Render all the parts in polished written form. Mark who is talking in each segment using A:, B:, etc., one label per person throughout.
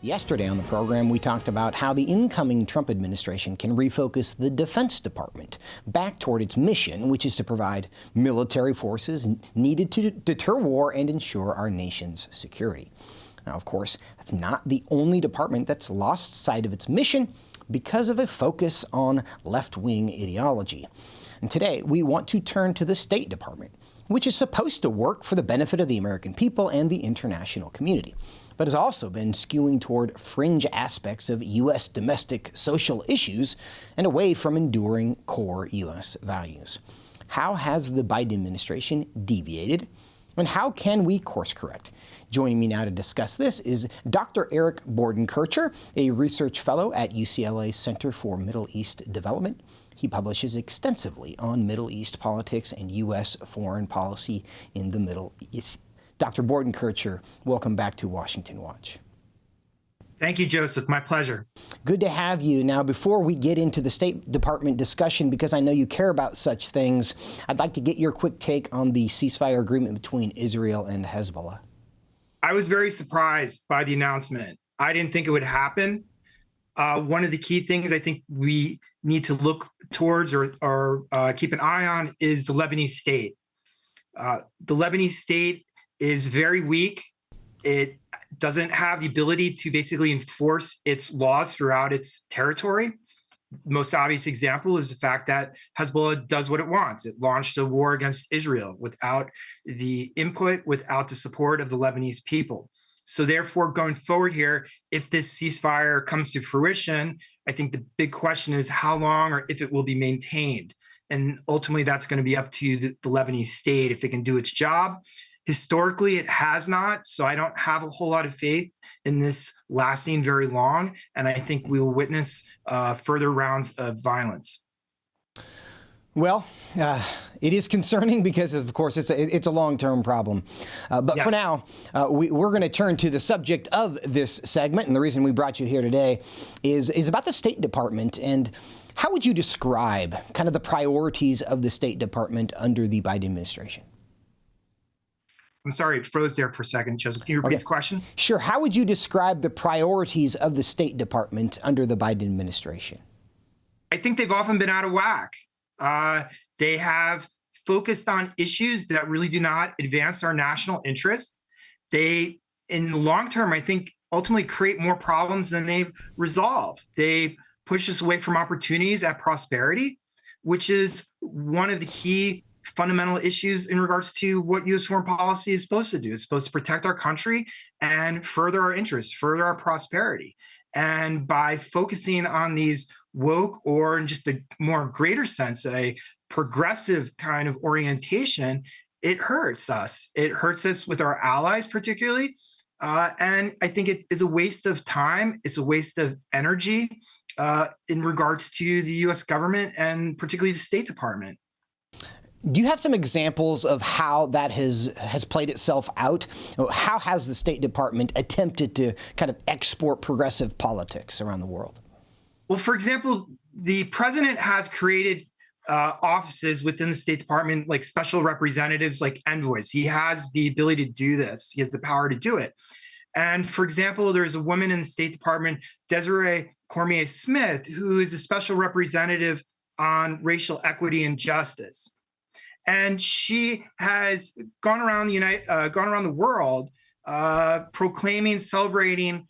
A: Yesterday on the program, we talked about how the incoming Trump administration can refocus the Defense Department back toward its mission, which is to provide military forces needed to deter war and ensure our nation's security. Now, of course, that's not the only department that's lost sight of its mission because of a focus on left-wing ideology. And today, we want to turn to the State Department, which is supposed to work for the benefit of the American people and the international community, but has also been skewing toward fringe aspects of U.S. domestic social issues and away from enduring core U.S. values. How has the Biden administration deviated, and how can we course correct? Joining me now to discuss this is Dr. Eric Bordenkircher, a research fellow at UCLA Center for Middle East Development. He publishes extensively on Middle East politics and U.S. foreign policy in the Middle East. Dr. Bordenkircher, welcome back to Washington Watch.
B: Thank you, Joseph. My pleasure.
A: Good to have you. Now, before we get into the State Department discussion, because I know you care about such things, I'd like to get your quick take on the ceasefire agreement between Israel and Hezbollah.
B: I was very surprised by the announcement. I didn't think it would happen. One of the key things I think we need to look towards or keep an eye on is the Lebanese state. The Lebanese state is very weak. It doesn't have the ability to basically enforce its laws throughout its territory. The most obvious example is the fact that Hezbollah does what it wants. It launched a war against Israel without the input, without the support of the Lebanese people. So therefore, going forward here, if this ceasefire comes to fruition, I think the big question is how long or if it will be maintained. And ultimately, that's going to be up to the Lebanese state if it can do its job. Historically, it has not, so I don't have a whole lot of faith in this lasting very long, and I think we will witness further rounds of violence.
A: Well, it is concerning because, of course, it's a long-term problem. But yes. For now, we're going to turn to the subject of this segment, and the reason we brought you here today is about the State Department. And how would you describe kind of the priorities of the State Department under the Biden administration?
B: I'm sorry, it froze there for a second. Joseph, can you repeat the question?
A: Sure. How would you describe the priorities of the State Department under the Biden administration?
B: I think they've often been out of whack. They have focused on issues that really do not advance our national interest. They, in the long term, I think, ultimately create more problems than they resolve. They push us away from opportunities at prosperity, which is one of the key fundamental issues in regards to what U.S. foreign policy is supposed to do. It's supposed to protect our country and further our interests, further our prosperity. And by focusing on these woke, or in just a more greater sense, a progressive kind of orientation, it hurts us. It hurts us with our allies particularly. And I think it is a waste of time. It's a waste of energy in regards to the U.S. government and particularly the State Department.
A: Do you have some examples of how that has played itself out? How has the State Department attempted to kind of export progressive politics around the world?
B: Well, for example, the president has created offices within the State Department, like special representatives, like envoys. He has the ability to do this. He has the power to do it. And for example, there's a woman in the State Department, Desiree Cormier-Smith, who is a special representative on racial equity and justice. And she has gone around the world, proclaiming, celebrating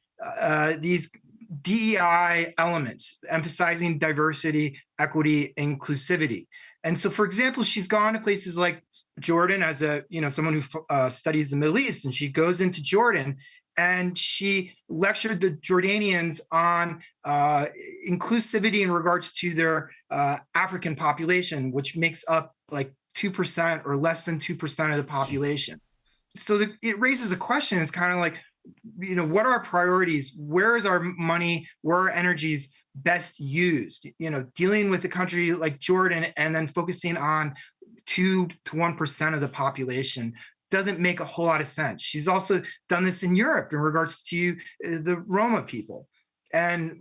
B: these DEI elements, emphasizing diversity, equity, inclusivity. And so, for example, she's gone to places like Jordan as someone who studies the Middle East, and she goes into Jordan and she lectured the Jordanians on inclusivity in regards to their African population, which makes up like 2% or less than 2% of the population. So it raises a question. It's kind of like, what are our priorities? Where is our money? Where are our energies best used? Dealing with a country like Jordan and then focusing on 2 to 1% of the population doesn't make a whole lot of sense. She's also done this in Europe in regards to the Roma people. And,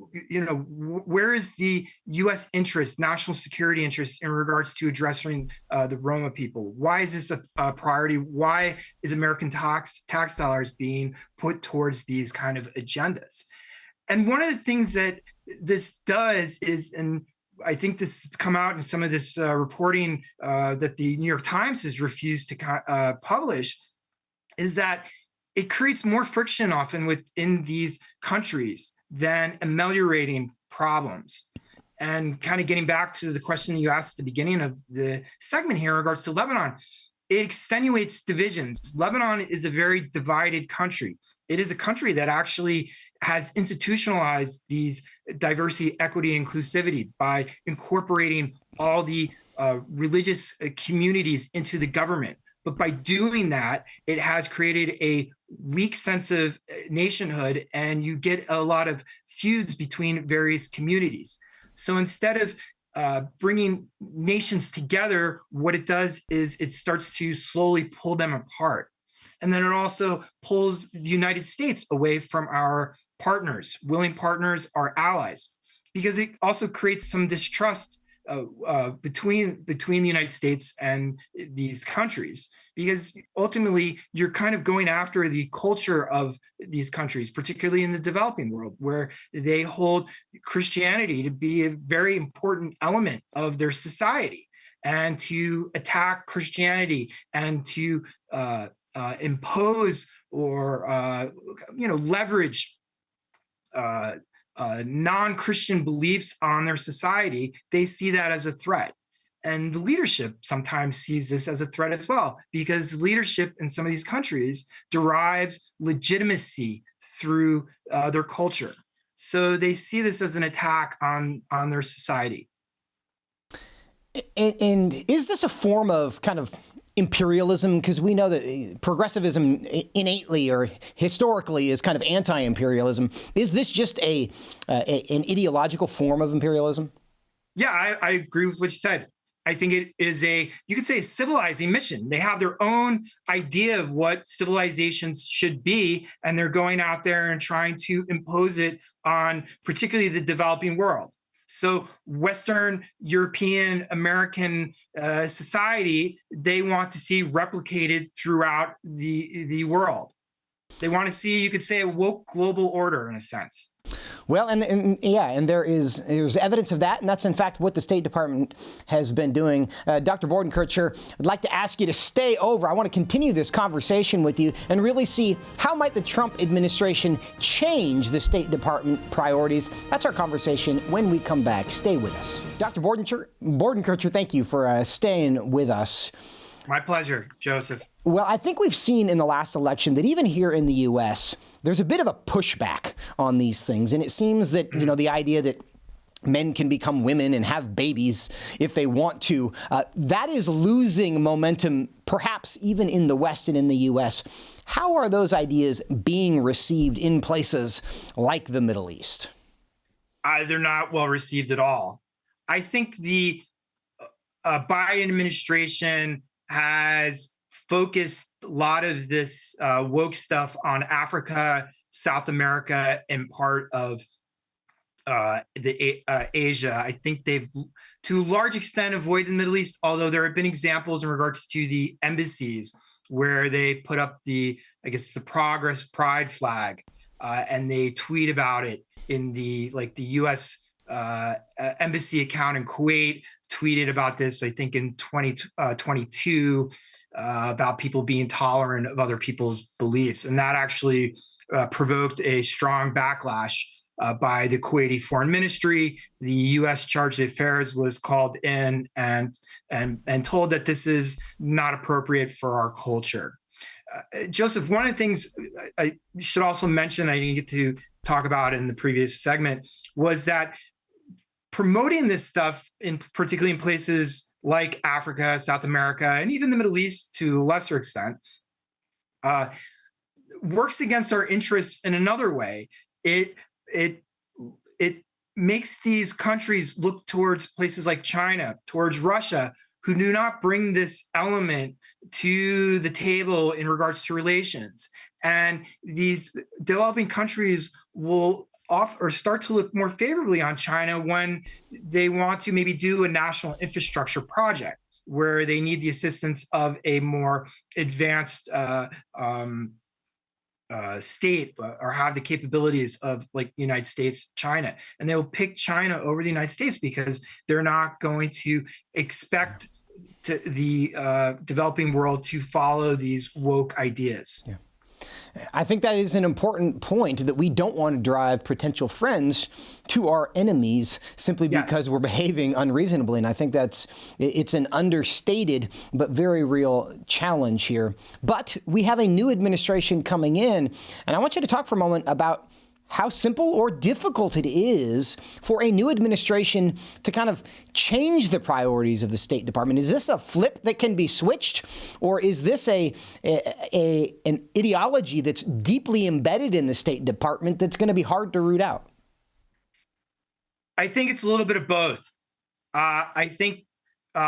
B: where is the U.S. interest, national security interest in regards to addressing the Roma people? Why is this a priority? Why is American tax dollars being put towards these kind of agendas? And one of the things that this does is, and I think this has come out in some of this reporting that the New York Times has refused to publish, is that it creates more friction often within these countries than ameliorating problems. And kind of getting back to the question you asked at the beginning of the segment here in regards to Lebanon, it extenuates divisions. Lebanon is a very divided country. It is a country that actually has institutionalized these diversity, equity, inclusivity by incorporating all the religious communities into the government. But by doing that, it has created a weak sense of nationhood, and you get a lot of feuds between various communities. So instead of bringing nations together, what it does is it starts to slowly pull them apart. And then it also pulls the United States away from our partners, willing partners, our allies, because it also creates some distrust between the United States and these countries, because ultimately you're kind of going after the culture of these countries, particularly in the developing world, where they hold Christianity to be a very important element of their society. And to attack Christianity and to impose or leverage non-Christian beliefs on their society, they see that as a threat. And the leadership sometimes sees this as a threat as well, because leadership in some of these countries derives legitimacy through their culture. So they see this as an attack on their society.
A: And is this a form of kind of imperialism? Because we know that progressivism innately or historically is kind of anti-imperialism. Is this just an ideological form of imperialism?
B: Yeah, I agree with what you said. I think it is you could say a civilizing mission. They have their own idea of what civilizations should be, and they're going out there and trying to impose it on particularly the developing world. So Western European American society, they want to see replicated throughout the world. They want to see, you could say, a woke global order in a sense.
A: Well, and there's evidence of that, and that's in fact what the State Department has been doing. Dr. Bordenkircher, I'd like to ask you to stay over. I want to continue this conversation with you and really see how might the Trump administration change the State Department priorities. That's our conversation when we come back. Stay with us. Dr. Bordenkircher, thank you for staying with us.
B: My pleasure, Joseph.
A: Well, I think we've seen in the last election that even here in the U.S., there's a bit of a pushback on these things. And it seems that, the idea that men can become women and have babies if they want to, that is losing momentum, perhaps even in the West and in the U.S. How are those ideas being received in places like the Middle East?
B: They're not well received at all. I think the Biden administration has focused a lot of this woke stuff on Africa, South America, and part of Asia. I think they've, to a large extent, avoided the Middle East, although there have been examples in regards to the embassies where they put up the Progress Pride flag, and they tweet about it in the U.S. Embassy account in Kuwait tweeted about this, I think in 2022, about people being tolerant of other people's beliefs. And that actually provoked a strong backlash by the Kuwaiti Foreign Ministry. The U.S. Charge d'Affaires was called in and told that this is not appropriate for our culture. Joseph, one of the things I should also mention, I didn't get to talk about in the previous segment, was that promoting this stuff, particularly in places like Africa, South America, and even the Middle East to a lesser extent, works against our interests in another way. It makes these countries look towards places like China, towards Russia, who do not bring this element to the table in regards to relations. And these developing countries will start to look more favorably on China when they want to maybe do a national infrastructure project where they need the assistance of a more advanced state or have the capabilities of like the United States, China, and they will pick China over the United States because they're not going to expect the developing world to follow these woke ideas.
A: Yeah. I think that is an important point, that we don't want to drive potential friends to our enemies simply because we're behaving unreasonably. And I think it's an understated but very real challenge here. But we have a new administration coming in, and I want you to talk for a moment about how simple or difficult it is for a new administration to kind of change the priorities of the State Department. Is this a flip that can be switched, or is this an ideology that's deeply embedded in the State Department that's going to be hard to root out?
B: I think it's a little bit of both. I think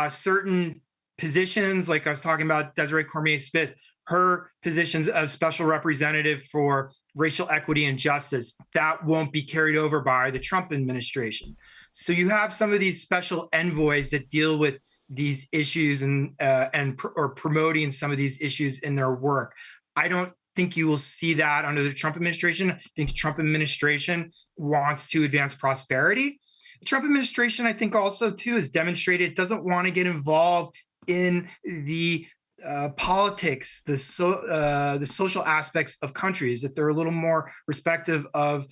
B: certain positions, like I was talking about Desiree Cormier-Smith, her positions of special representative for racial equity and justice, that won't be carried over by the Trump administration. So you have some of these special envoys that deal with these issues or promoting some of these issues in their work. I don't think you will see that under the Trump administration. I think the Trump administration wants to advance prosperity. The Trump administration, I think also too, has demonstrated it doesn't want to get involved in the politics, the social aspects of countries, that they're a little more respective of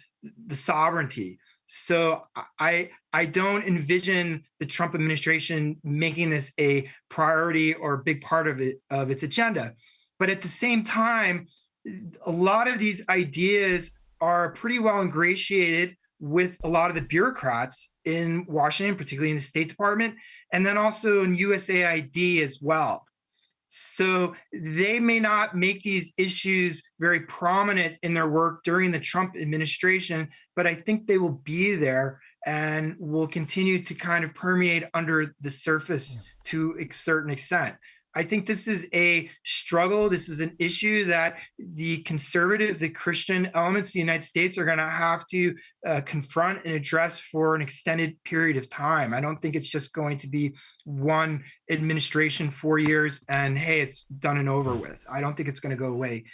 B: the sovereignty. So I don't envision the Trump administration making this a priority or a big part of its agenda. But at the same time, a lot of these ideas are pretty well ingratiated with a lot of the bureaucrats in Washington, particularly in the State Department, and then also in USAID as well. So they may not make these issues very prominent in their work during the Trump administration, but I think they will be there and will continue to kind of permeate under the surface to a certain extent. I think this is a struggle. This is an issue that the conservative, the Christian elements of the United States are going to have to confront and address for an extended period of time. I don't think it's just going to be one administration, 4 years, and hey, it's done and over with. I don't think it's going to go away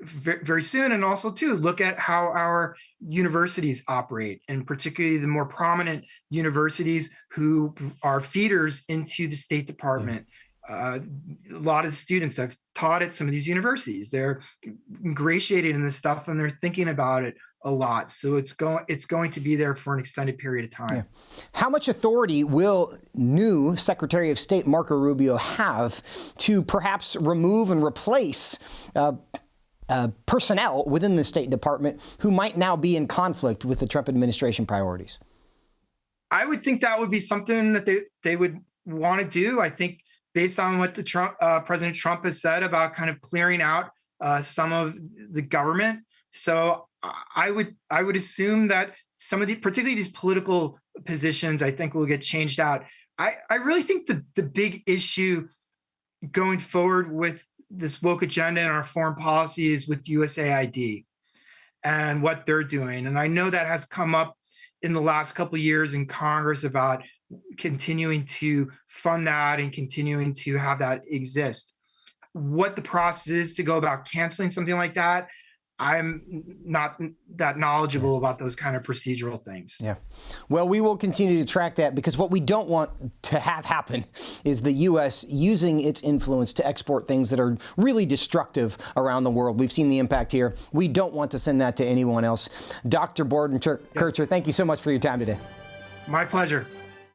B: very soon. And also, too, look at how our universities operate, and particularly the more prominent universities who are feeders into the State Department. A lot of the students I've taught at some of these universities, they're ingratiated in this stuff and they're thinking about it a lot. So it's going to be there for an extended period of time.
A: Yeah. How much authority will new Secretary of State Marco Rubio have to perhaps remove and replace personnel within the State Department who might now be in conflict with the Trump administration priorities?
B: I would think that would be something that they would want to do. I think based on what President Trump has said about kind of clearing out some of the government. So I would assume that some of particularly these political positions, I think will get changed out. I really think the big issue going forward with this woke agenda and our foreign policy is with USAID and what they're doing. And I know that has come up in the last couple of years in Congress about continuing to fund that and continuing to have that exist. What the process is to go about canceling something like that, I'm not that knowledgeable about those kind of procedural things.
A: Yeah. Well, we will continue to track that, because what we don't want to have happen is the U.S. using its influence to export things that are really destructive around the world. We've seen the impact here. We don't want to send that to anyone else. Dr. Bordenkircher, thank you so much for your time today.
B: My pleasure.